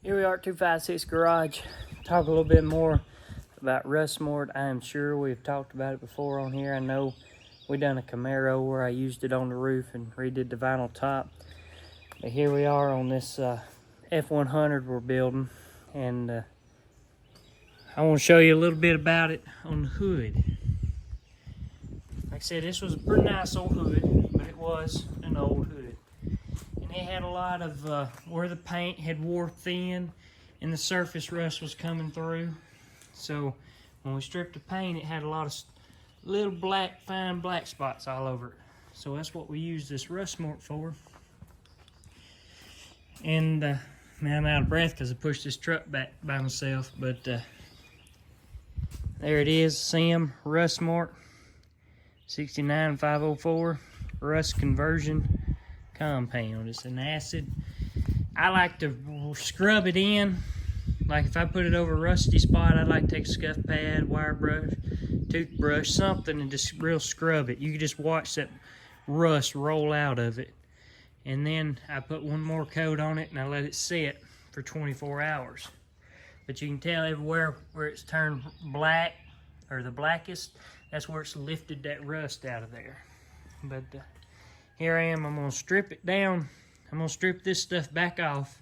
Here we are at 256 Garage. Talk a little bit more about rust mort. I am sure we've talked about it before on here. I know we done a Camaro where I used it on the roof and redid the vinyl top. But here we are on this F100 we're building, and I want to show you a little bit about it on the hood. Like I said, this was a pretty nice old hood, but it was an old hood. And it had a lot of where the paint had wore thin and the surface rust was coming through. So when we stripped the paint, it had a lot of little black, fine black spots all over it. So that's what we used this rust mort for. And man, I'm out of breath because I pushed this truck back by myself. But there it is, Sim rust mort 69504 rust conversion compound. It's an acid. I like to scrub it in. Like if I put it over a rusty spot, I like to take a scuff pad, wire brush, toothbrush, something, and just real scrub it. You can just watch that rust roll out of it. And then I put one more coat on it and I let it sit for 24 hours. But you can tell everywhere where it's turned black, or the blackest, that's where it's lifted that rust out of there. But here I am, I'm gonna strip it down. I'm gonna strip this stuff back off,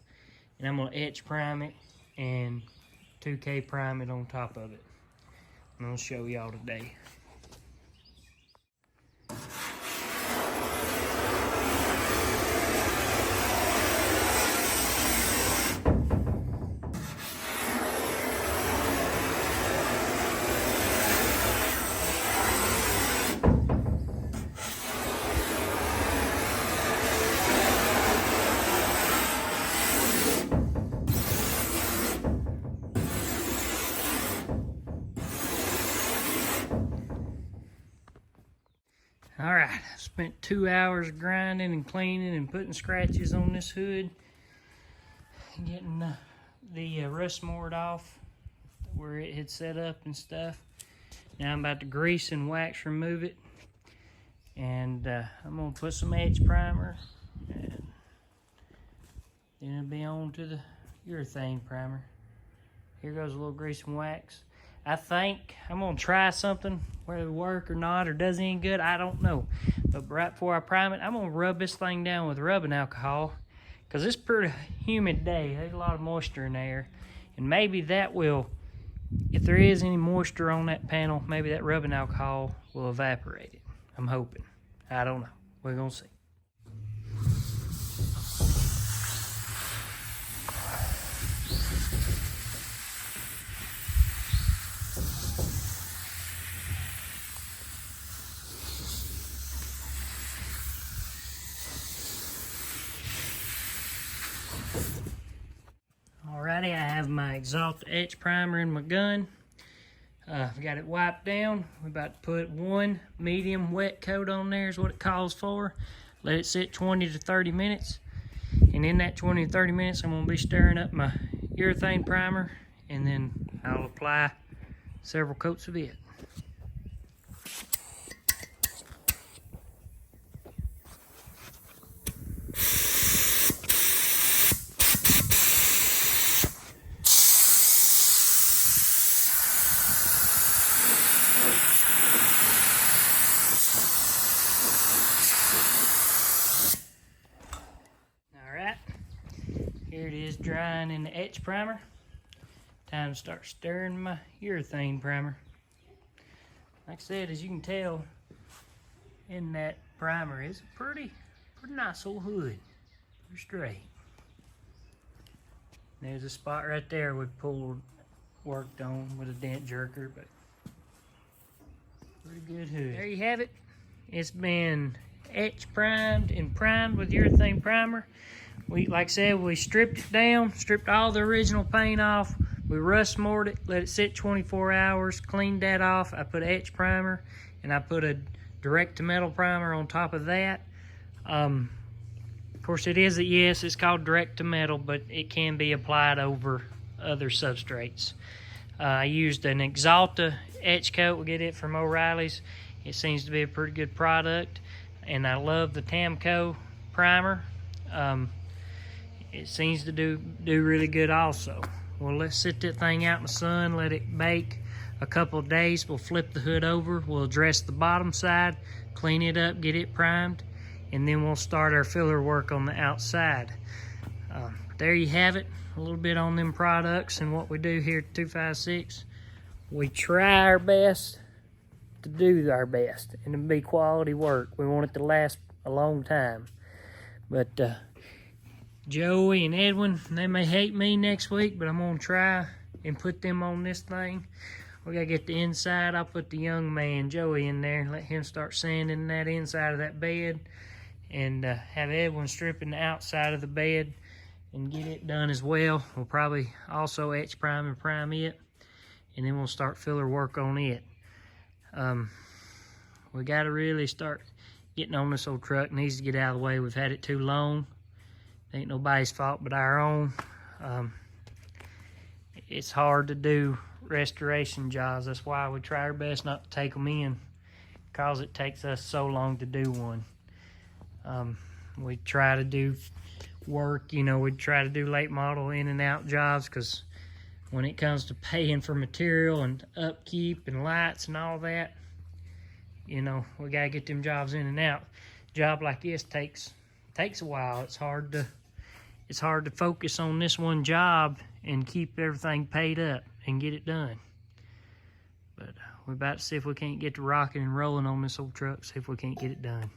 and I'm gonna etch prime it and 2K prime it on top of it. I'm gonna show y'all today. All right, I spent 2 hours grinding and cleaning and putting scratches on this hood, getting the rust mort off where it had set up and stuff. Now I'm about to grease and wax remove it, and I'm gonna put some etch primer, and then it'll be on to the urethane primer. Here goes a little grease and wax. I think I'm gonna try something, whether it work or not, or does any good, I don't know. But right before I prime it, I'm gonna rub this thing down with rubbing alcohol, because it's a pretty humid day. There's a lot of moisture in there, and maybe that will, if there is any moisture on that panel, maybe that rubbing alcohol will evaporate it. I'm hoping. I don't know. We're gonna see. Alrighty, I have my Exalta etch primer in my gun. I've got it wiped down. We're about to put one medium wet coat on there is what it calls for. Let it sit 20 to 30 minutes. And in that 20 to 30 minutes, I'm gonna be stirring up my urethane primer, and then I'll apply several coats of it. Here it is drying in the etch primer. Time to start stirring my urethane primer. Like I said, as you can tell in that primer, it's a pretty nice old hood. Pretty straight. There's a spot right there we pulled, worked on with a dent jerker, but pretty good hood. There you have it. It's been etch primed and primed with urethane primer. Like I said, we stripped it down, stripped all the original paint off. We rust morted it, let it sit 24 hours, cleaned that off. I put etch primer, and I put a direct to metal primer on top of that. Of course, it's called direct to metal, but it can be applied over other substrates. I used an Exalta etch coat. We get it from O'Reilly's. It seems to be a pretty good product, and I love the Tamco primer. it seems to do really good also. Well, let's sit that thing out in the sun, let it bake a couple of days. We'll flip the hood over, we'll dress the bottom side, clean it up, get it primed, and then we'll start our filler work on the outside. There you have it, a little bit on them products and what we do here at 256. We try our best to do our best and to be quality work. We want it to last a long time. But Joey and Edwin, they may hate me next week, but I'm gonna try and put them on this thing. We gotta get the inside. I'll put the young man Joey in there and let him start sanding that inside of that bed, and have Edwin stripping the outside of the bed and get it done as well. We'll probably also etch prime and prime it, and then we'll start filler work on it. We gotta really start getting on this old truck. It needs to get out of the way. We've had it too long. Ain't nobody's fault but our own. It's hard to do restoration jobs. That's why we try our best not to take them in, because it takes us so long to do one. We try to do work, you know, we try to do late model in and out jobs, because when it comes to paying for material and upkeep and lights and all that, you know, we gotta get them jobs in and out. A job like this takes a while. It's hard to focus on this one job and keep everything paid up and get it done. But we're about to see if we can't get to rocking and rolling on this old truck, see if we can't get it done.